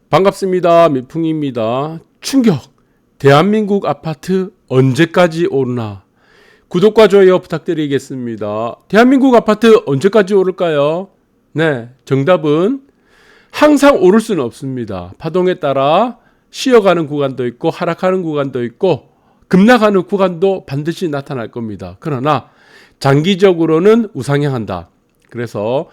반갑습니다. 미풍입니다. 충격! 대한민국 아파트 언제까지 오르나? 구독과 좋아요 부탁드리겠습니다. 대한민국 아파트 언제까지 오를까요? 네, 정답은 항상 오를 수는 없습니다. 파동에 따라 쉬어가는 구간도 있고 하락하는 구간도 있고 급락하는 구간도 반드시 나타날 겁니다. 그러나 장기적으로는 우상향한다. 그래서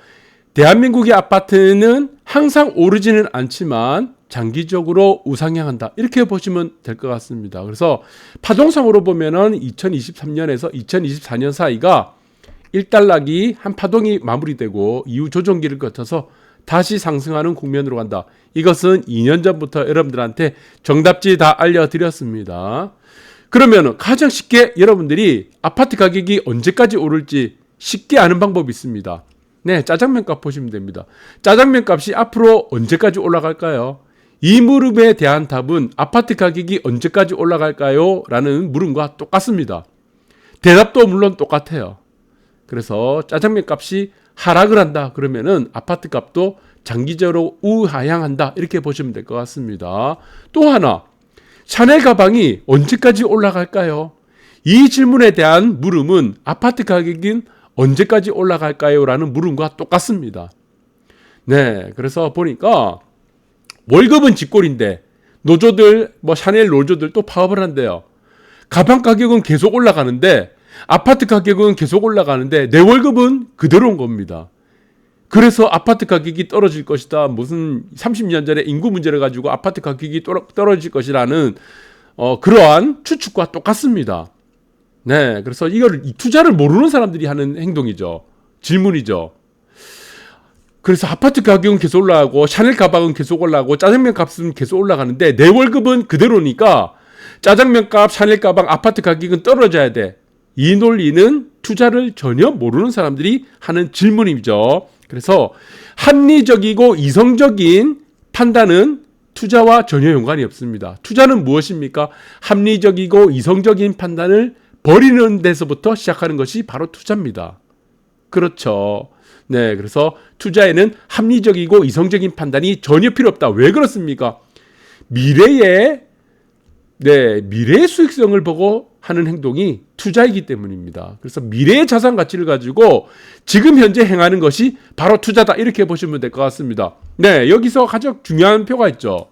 대한민국의 아파트는 항상 오르지는 않지만 장기적으로 우상향한다. 이렇게 보시면 될 것 같습니다. 그래서 파동상으로 보면은 2023년에서 2024년 사이가 일단락이 한 파동이 마무리되고 이후 조정기를 거쳐서 다시 상승하는 국면으로 간다. 이것은 2년 전부터 여러분들한테 정답지 다 알려드렸습니다. 그러면 가장 쉽게 여러분들이 아파트 가격이 언제까지 오를지 쉽게 아는 방법이 있습니다. 네, 짜장면 값 보시면 됩니다. 짜장면 값이 앞으로 언제까지 올라갈까요? 이 물음에 대한 답은 아파트 가격이 언제까지 올라갈까요? 라는 물음과 똑같습니다. 대답도 물론 똑같아요. 그래서 짜장면 값이 하락을 한다 그러면은 아파트 값도 장기적으로 우하향한다 이렇게 보시면 될 것 같습니다. 또 하나, 샤넬 가방이 언제까지 올라갈까요? 이 질문에 대한 물음은 아파트 가격은 언제까지 올라갈까요? 라는 물음과 똑같습니다. 네, 그래서 보니까 월급은 쥐꼬리인데 노조들, 샤넬 노조들 또 파업을 한대요. 가방 가격은 계속 올라가는데 아파트 가격은 계속 올라가는데 내 월급은 그대로인 겁니다. 그래서 아파트 가격이 떨어질 것이다. 무슨 30년 전에 인구 문제를 가지고 아파트 가격이 떨어질 것이라는 그러한 추측과 똑같습니다. 네, 그래서 이걸 투자를 모르는 사람들이 하는 행동이죠. 질문이죠. 그래서 아파트 가격은 계속 올라가고 샤넬 가방은 계속 올라가고 짜장면 값은 계속 올라가는데 내 월급은 그대로니까 짜장면 값, 샤넬 가방, 아파트 가격은 떨어져야 돼. 이 논리는 투자를 전혀 모르는 사람들이 하는 질문이죠. 그래서 합리적이고 이성적인 판단은 투자와 전혀 연관이 없습니다. 투자는 무엇입니까? 합리적이고 이성적인 판단을 버리는 데서부터 시작하는 것이 바로 투자입니다. 그렇죠. 네, 그래서 투자에는 합리적이고 이성적인 판단이 전혀 필요 없다. 왜 그렇습니까? 미래의 수익성을 보고 하는 행동이 투자이기 때문입니다. 그래서 미래의 자산 가치를 가지고 지금 현재 행하는 것이 바로 투자다. 이렇게 보시면 될 것 같습니다. 네, 여기서 가장 중요한 표가 있죠.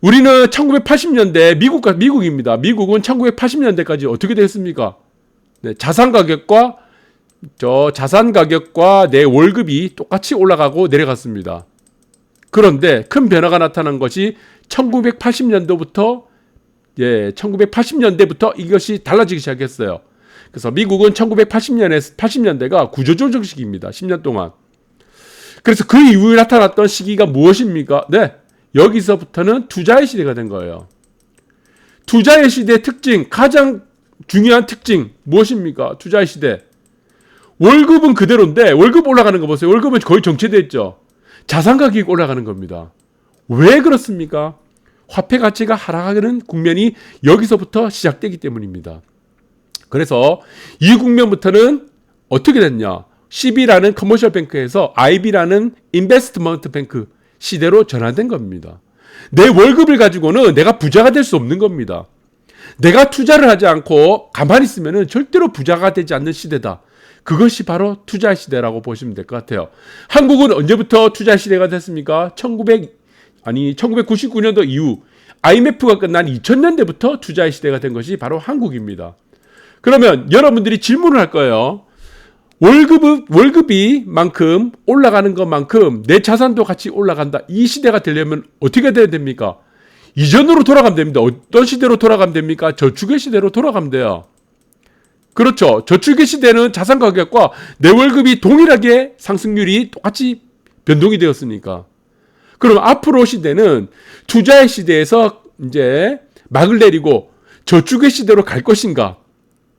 우리는 1980년대 미국입니다. 미국은 1980년대까지 어떻게 됐습니까? 네, 자산 가격과 내 월급이 똑같이 올라가고 내려갔습니다. 그런데 큰 변화가 나타난 것이 1980년대부터 이것이 달라지기 시작했어요. 그래서 미국은 1980년대가 구조조정 시기입니다. 10년 동안. 그래서 그 이후에 나타났던 시기가 무엇입니까? 네, 여기서부터는 투자의 시대가 된 거예요. 투자의 시대의 특징, 가장 중요한 특징 무엇입니까? 투자의 시대. 월급은 그대로인데 월급 올라가는 거 보세요. 월급은 거의 정체되어 있죠. 자산 가격이 올라가는 겁니다. 왜 그렇습니까? 화폐 가치가 하락하는 국면이 여기서부터 시작되기 때문입니다. 그래서 이 국면부터는 어떻게 됐냐? CB라는 커머셜 뱅크에서 IB라는 인베스트먼트 뱅크 시대로 전환된 겁니다. 내 월급을 가지고는 내가 부자가 될 수 없는 겁니다. 내가 투자를 하지 않고 가만히 있으면 절대로 부자가 되지 않는 시대다. 그것이 바로 투자 시대라고 보시면 될 것 같아요. 한국은 언제부터 투자 시대가 됐습니까? 1999년도 이후 IMF가 끝난 2000년대부터 투자의 시대가 된 것이 바로 한국입니다. 그러면 여러분들이 질문을 할 거예요. 월급이 만큼 올라가는 것만큼 내 자산도 같이 올라간다. 이 시대가 되려면 어떻게 돼야 됩니까? 이전으로 돌아가면 됩니다. 어떤 시대로 돌아가면 됩니까? 저축의 시대로 돌아가면 돼요. 그렇죠. 저축의 시대는 자산 가격과 내 월급이 동일하게 상승률이 똑같이 변동이 되었으니까. 그럼 앞으로 시대는 투자의 시대에서 이제 막을 내리고 저축의 시대로 갈 것인가?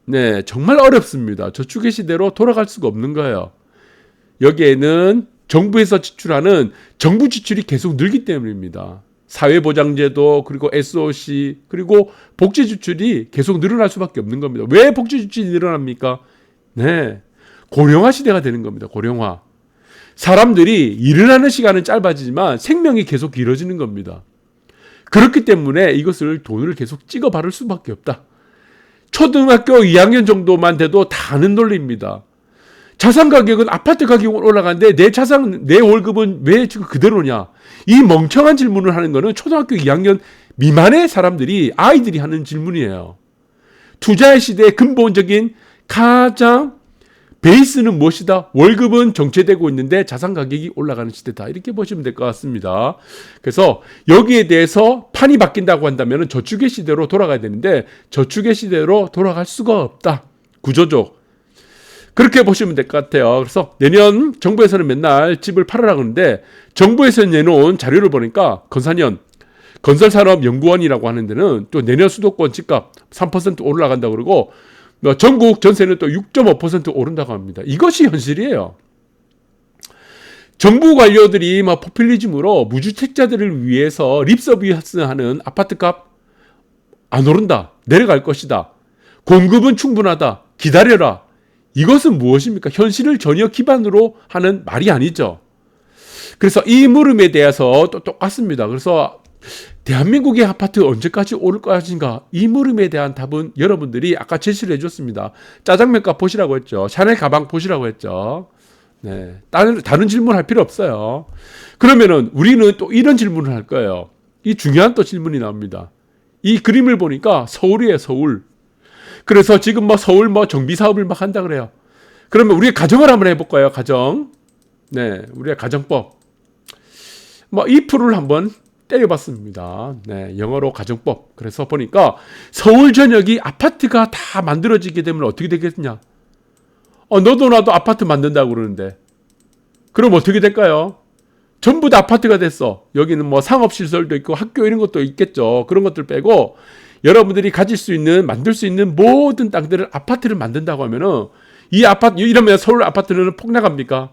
네, 정말 어렵습니다. 저축의 시대로 돌아갈 수가 없는 거예요. 여기에는 정부에서 지출하는 정부 지출이 계속 늘기 때문입니다. 사회보장제도, 그리고 SOC, 그리고 복지 지출이 계속 늘어날 수밖에 없는 겁니다. 왜 복지 지출이 늘어납니까? 네, 고령화 시대가 되는 겁니다. 고령화. 사람들이 일어나는 시간은 짧아지지만 생명이 계속 길어지는 겁니다. 그렇기 때문에 이것을 돈을 계속 찍어 바를 수밖에 없다. 초등학교 2학년 정도만 돼도 다 아는 논리입니다. 자산 가격은 아파트 가격은 올라가는데 내 월급은 왜 지금 그대로냐? 이 멍청한 질문을 하는 거는 초등학교 2학년 미만의 아이들이 하는 질문이에요. 투자의 시대의 근본적인 가장 베이스는 무엇이다? 월급은 정체되고 있는데 자산 가격이 올라가는 시대다. 이렇게 보시면 될 것 같습니다. 그래서 여기에 대해서 판이 바뀐다고 한다면 저축의 시대로 돌아가야 되는데 저축의 시대로 돌아갈 수가 없다. 구조적. 그렇게 보시면 될 것 같아요. 그래서 내년 정부에서는 맨날 집을 팔으라 그러는데 정부에서 내놓은 자료를 보니까 건설산업연구원이라고 하는 데는 또 내년 수도권 집값 3% 올라간다고 그러고 전국 전세는 또 6.5% 오른다고 합니다. 이것이 현실이에요. 정부 관료들이 포퓰리즘으로 무주택자들을 위해서 립서비스하는 아파트값 안 오른다. 내려갈 것이다. 공급은 충분하다. 기다려라. 이것은 무엇입니까? 현실을 전혀 기반으로 하는 말이 아니죠. 그래서 이 물음에 대해서 또 똑같습니다. 그래서 대한민국의 아파트 언제까지 오를 것인가? 이 물음에 대한 답은 여러분들이 아까 제시를 해줬습니다. 짜장면값 보시라고 했죠. 샤넬 가방 보시라고 했죠. 네, 다른 질문할 필요 없어요. 그러면은 우리는 또 이런 질문을 할 거예요. 이 중요한 또 질문이 나옵니다. 이 그림을 보니까 서울이에요, 서울. 그래서 지금 서울 정비 사업을 한다 그래요. 그러면 우리가 가정을 한번 해볼까요? 가정. 네, 우리가 가정법. if를 한번 때려봤습니다. 네, 영어로 가정법. 그래서 보니까 서울 전역이 아파트가 다 만들어지게 되면 어떻게 되겠냐? 너도 나도 아파트 만든다고 그러는데. 그럼 어떻게 될까요? 전부 다 아파트가 됐어. 여기는 상업시설도 있고 학교 이런 것도 있겠죠. 그런 것들 빼고 여러분들이 만들 수 있는 모든 땅들을 아파트를 만든다고 하면은 이러면 서울 아파트는 폭락합니까?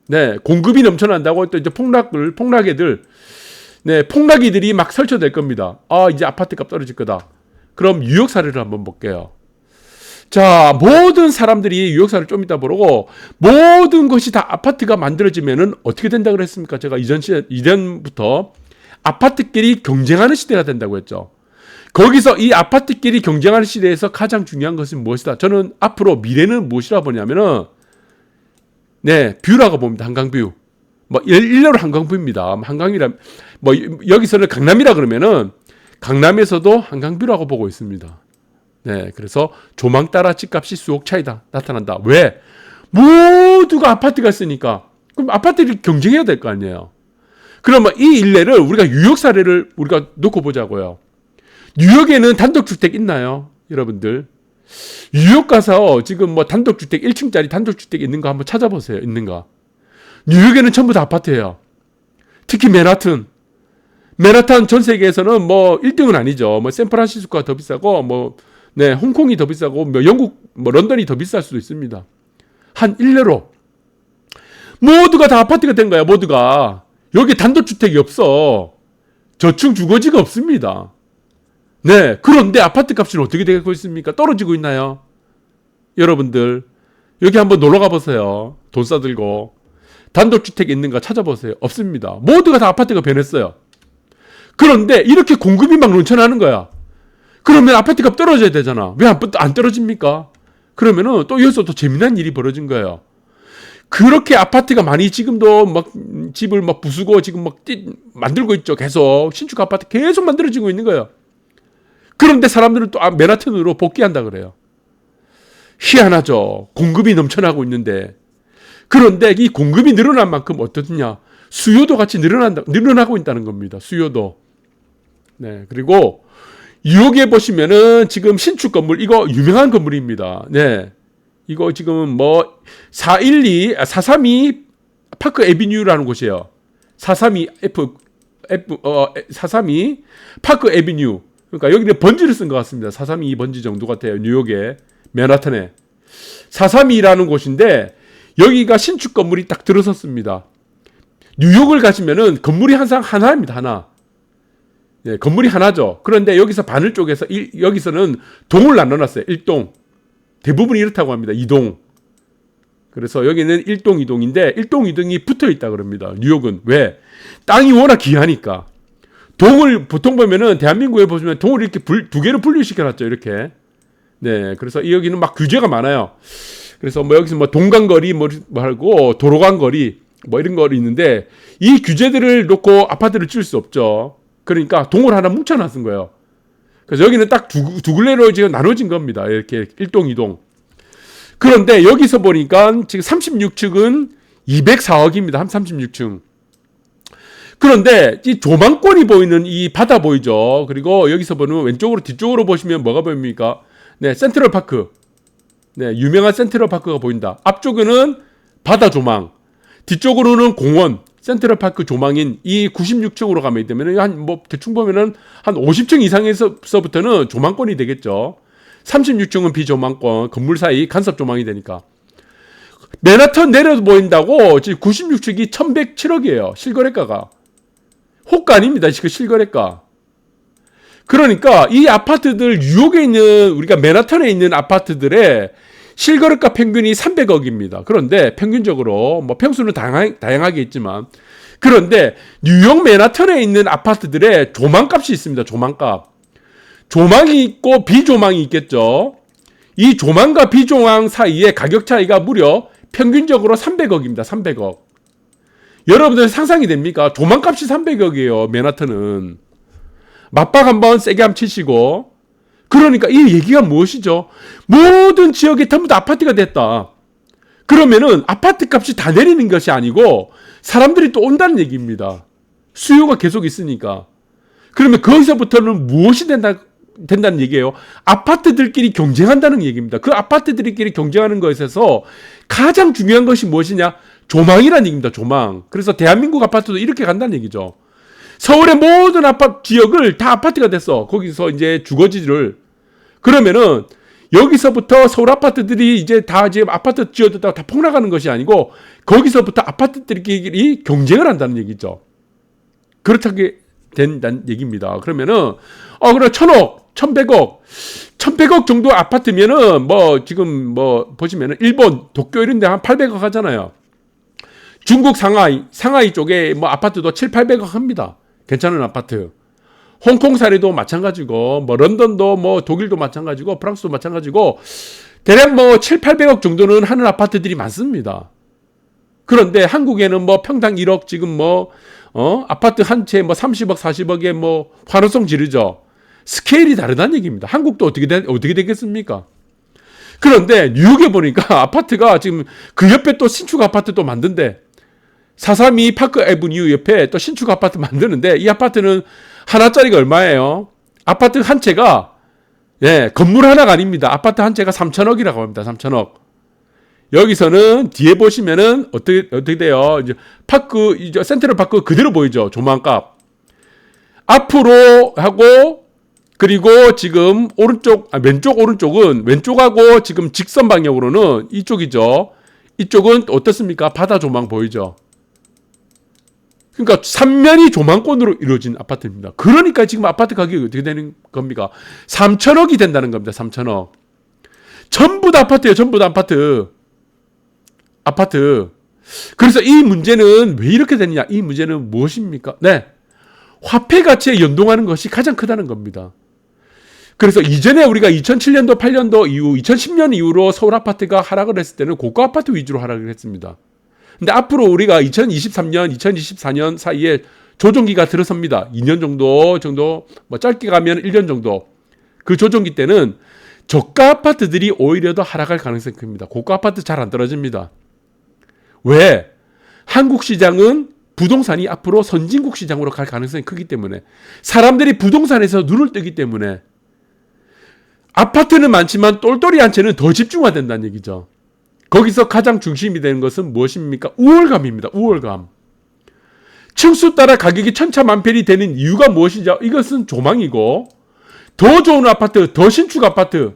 네, 공급이 넘쳐난다고 또 이제 폭락이들이 막 설쳐될 겁니다. 이제 아파트값 떨어질 거다. 그럼 뉴욕 사례를 한번 볼게요. 자, 모든 사람들이 뉴욕 사례를 좀 이따 보고 모든 것이 다 아파트가 만들어지면은 어떻게 된다 그랬습니까? 제가 이전부터 아파트끼리 경쟁하는 시대가 된다고 했죠. 거기서 이 아파트끼리 경쟁하는 시대에서 가장 중요한 것은 무엇이다? 저는 앞으로 미래는 무엇이라 보냐면은 뷰라고 봅니다. 한강뷰. 일렬로 한강뷰입니다. 여기서는 강남이라 그러면은 강남에서도 한강뷰라고 보고 있습니다. 네, 그래서 조망 따라 집값이 수억 차이다 나타난다. 왜? 모두가 아파트가 있으니까. 그럼 아파트를 경쟁해야 될 거 아니에요. 그러면 이 일례를 우리가 뉴욕 사례를 우리가 놓고 보자고요. 뉴욕에는 단독주택 있나요? 여러분들. 뉴욕 가서 지금 단독주택 1층짜리 단독주택 있는 거 한번 찾아보세요. 있는가? 뉴욕에는 전부 다 아파트예요. 특히 맨하탄 전 세계에서는 1등은 아니죠. 샌프란시스코가 더 비싸고 홍콩이 더 비싸고 영국 런던이 더 비쌀 수도 있습니다. 한 일례로 모두가 다 아파트가 된 거야. 모두가 여기 단독주택이 없어. 저층 주거지가 없습니다. 네, 그런데 아파트 값은 어떻게 되고 있습니까? 떨어지고 있나요? 여러분들 여기 한번 놀러 가보세요. 돈 싸들고 단독주택 있는가 찾아보세요. 없습니다. 모두가 다 아파트가 변했어요. 그런데 이렇게 공급이 막 넘쳐나는 거야. 그러면 아파트값 떨어져야 되잖아. 왜 안 떨어집니까? 그러면은 또 여기서 또 재미난 일이 벌어진 거예요. 그렇게 아파트가 많이 지금도 집을 부수고 지금 만들고 있죠. 계속 신축 아파트 계속 만들어지고 있는 거예요. 그런데 사람들은 또 맨하탄으로 복귀한다 그래요. 희한하죠. 공급이 넘쳐나고 있는데. 그런데 이 공급이 늘어난 만큼 어떻냐? 수요도 같이 늘어나고 있다는 겁니다. 수요도. 네, 그리고 뉴욕에 보시면은 지금 신축 건물 이거 유명한 건물입니다. 네, 이거 지금 432 파크 애비뉴라는 곳이에요. 432 파크 애비뉴. 그러니까 여기는 번지를 쓴 것 같습니다. 432 번지 정도 같아요. 뉴욕에 맨하탄에 432라는 곳인데 여기가 신축 건물이 딱 들어섰습니다. 뉴욕을 가시면은 건물이 항상 하나입니다. 하나. 네, 건물이 하나죠. 그런데 여기서 반을 쪼개서 여기서는 동을 나눠놨어요. 1동. 대부분이 이렇다고 합니다. 2동. 그래서 여기는 1동, 2동인데 1동, 2동이 붙어 있다 그럽니다. 뉴욕은. 왜? 땅이 워낙 귀하니까. 동을 보통 보면은 대한민국에 보시면 동을 이렇게 두 개로 분류시켜 놨죠. 이렇게. 네. 그래서 여기는 막 규제가 많아요. 그래서 뭐 여기서 뭐 동간거리 뭐 하고 도로간거리 뭐 이런 거리 있는데 이 규제들을 놓고 아파트를 지을 수 없죠. 그러니까 동을 하나 뭉쳐 놨은 거예요. 그래서 여기는 딱 두 굴레로 지금 나눠진 겁니다. 이렇게 1동, 2동. 그런데 여기서 보니까 지금 36층은 204억입니다. 한 36층. 그런데 이 조망권이 보이는 이 바다 보이죠. 그리고 여기서 보면 왼쪽으로 뒤쪽으로 보시면 뭐가 보입니까? 네, 센트럴파크. 네, 유명한 센트럴파크가 보인다. 앞쪽에는 바다 조망, 뒤쪽으로는 공원, 센트럴파크 조망인 이 96층으로 가면 되면 한 뭐 대충 보면은 한 50층 이상에서부터는 조망권이 되겠죠. 36층은 비조망권, 건물 사이 간섭 조망이 되니까. 맨하탄 내려도 보인다고 지금 96층이 1107억이에요. 실거래가가. 호가 아닙니다. 지금 실거래가. 그러니까 이 아파트들 뉴욕에 있는 우리가 맨하탄에 있는 아파트들의 실거래가 평균이 300억입니다. 그런데 평균적으로 뭐 평수는 다양하게 있지만 그런데 뉴욕 맨하탄에 있는 아파트들의 조망값이 있습니다. 조망값. 조망이 있고 비조망이 있겠죠. 이 조망과 비조망 사이의 가격 차이가 무려 평균적으로 300억입니다. 300억. 여러분들 상상이 됩니까? 조망값이 300억이에요. 맨하탄은. 맞박 한번 세게 한번 치시고. 그러니까 이 얘기가 무엇이죠? 모든 지역에 전부 다 아파트가 됐다. 그러면은 아파트 값이 다 내리는 것이 아니고 사람들이 또 온다는 얘기입니다. 수요가 계속 있으니까. 그러면 거기서부터는 무엇이 된다는 얘기예요? 아파트들끼리 경쟁한다는 얘기입니다. 그 아파트들끼리 경쟁하는 것에서 가장 중요한 것이 무엇이냐? 조망이라는 얘기입니다. 조망. 그래서 대한민국 아파트도 이렇게 간다는 얘기죠. 서울의 모든 아파트 지역을 다 아파트가 됐어. 거기서 이제 주거지를. 그러면은 여기서부터 서울 아파트들이 이제 다 지금 아파트 지어졌다가 다 폭락하는 것이 아니고 거기서부터 아파트들끼리 경쟁을 한다는 얘기죠. 그렇게 된다는 얘기입니다. 그러면은 그럼 1000억, 1100억, 1100억 정도 아파트면은 뭐 지금 뭐 보시면은 일본, 도쿄 이런 데 한 800억 하잖아요. 중국 상하이 쪽에 뭐 아파트도 7, 800억 합니다. 괜찮은 아파트. 홍콩 사례도 마찬가지고, 뭐 런던도 뭐 독일도 마찬가지고, 프랑스도 마찬가지고, 대략 뭐 7, 800억 정도는 하는 아파트들이 많습니다. 그런데 한국에는 뭐 평당 1억 지금 뭐 아파트 한 채 뭐 30억, 40억에 뭐 환호성 지르죠. 스케일이 다르다는 얘기입니다. 한국도 어떻게 되겠습니까? 그런데 뉴욕에 보니까 아파트가 지금 그 옆에 또 신축 아파트도 만든대. 432 파크 애브뉴 옆에 또 신축 아파트 만드는데 이 아파트는 하나짜리가 얼마예요? 아파트 한 채가 건물 하나가 아닙니다. 아파트 한 채가 3천억이라고 합니다. 3천억. 여기서는 뒤에 보시면은 어떻게 돼요? 이제 파크 이제 센트럴 파크 그대로 보이죠. 조망값. 앞으로 하고 그리고 지금 왼쪽 오른쪽은 왼쪽하고 지금 직선 방향으로는 이쪽이죠. 이쪽은 어떻습니까? 바다 조망 보이죠. 그러니까 3면이 조망권으로 이루어진 아파트입니다. 그러니까 지금 아파트 가격이 어떻게 되는 겁니까? 3천억이 된다는 겁니다. 3천억. 전부 다 아파트예요. 전부 다 아파트. 그래서 이 문제는 왜 이렇게 되느냐? 이 문제는 무엇입니까? 네. 화폐 가치에 연동하는 것이 가장 크다는 겁니다. 그래서 이전에 우리가 2007년도, 8년도 이후, 2010년 이후로 서울 아파트가 하락을 했을 때는 고가 아파트 위주로 하락을 했습니다. 근데 앞으로 우리가 2023년, 2024년 사이에 조정기가 들어섭니다. 2년 정도, 뭐 짧게 가면 1년 정도. 그 조정기 때는 저가 아파트들이 오히려 더 하락할 가능성이 큽니다. 고가 아파트 잘 안 떨어집니다. 왜? 한국 시장은 부동산이 앞으로 선진국 시장으로 갈 가능성이 크기 때문에 사람들이 부동산에서 눈을 뜨기 때문에 아파트는 많지만 똘똘이 한 채는 더 집중화된다는 얘기죠. 거기서 가장 중심이 되는 것은 무엇입니까? 우월감입니다. 우월감. 층수 따라 가격이 천차만별이 되는 이유가 무엇이죠? 이것은 조망이고 더 좋은 아파트, 더 신축 아파트를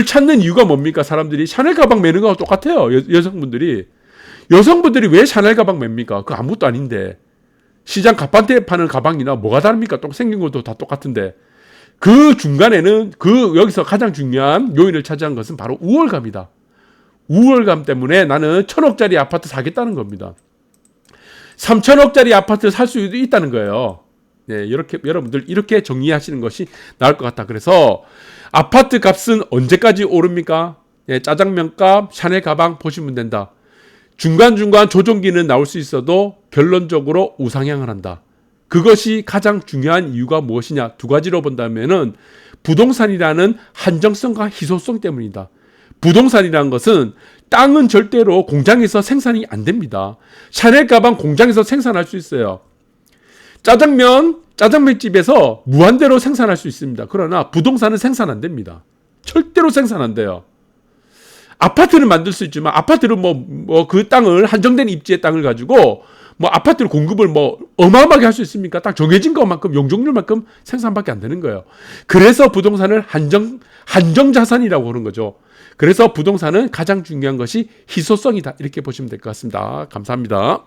찾는 이유가 뭡니까? 사람들이 샤넬 가방 매는 거하고 똑같아요. 여성분들이 왜 샤넬 가방 맵니까? 그거 아무것도 아닌데. 시장 갑판대 파는 가방이나 뭐가 다릅니까? 생긴 것도 다 똑같은데. 그 중간에는 여기서 가장 중요한 요인을 차지한 것은 바로 우월감이다. 우월감 때문에 나는 1,000억짜리 아파트 사겠다는 겁니다. 3,000억짜리 아파트를 살 수도 있다는 거예요. 네, 이렇게 여러분들 이렇게 정리하시는 것이 나을 것 같다. 그래서 아파트 값은 언제까지 오릅니까? 네, 짜장면값, 샤넬 가방 보시면 된다. 중간중간 조정기는 나올 수 있어도 결론적으로 우상향을 한다. 그것이 가장 중요한 이유가 무엇이냐? 두 가지로 본다면은 부동산이라는 한정성과 희소성 때문이다. 부동산이라는 것은 땅은 절대로 공장에서 생산이 안 됩니다. 샤넬 가방 공장에서 생산할 수 있어요. 짜장면집에서 무한대로 생산할 수 있습니다. 그러나 부동산은 생산 안 됩니다. 절대로 생산 안 돼요. 아파트는 만들 수 있지만 아파트는 그 땅을 한정된 입지의 땅을 가지고 아파트를 공급을 어마어마하게 할 수 있습니까? 딱 정해진 것만큼 용적률만큼 생산밖에 안 되는 거예요. 그래서 부동산을 한정 자산이라고 하는 거죠. 그래서 부동산은 가장 중요한 것이 희소성이다. 이렇게 보시면 될 것 같습니다. 감사합니다.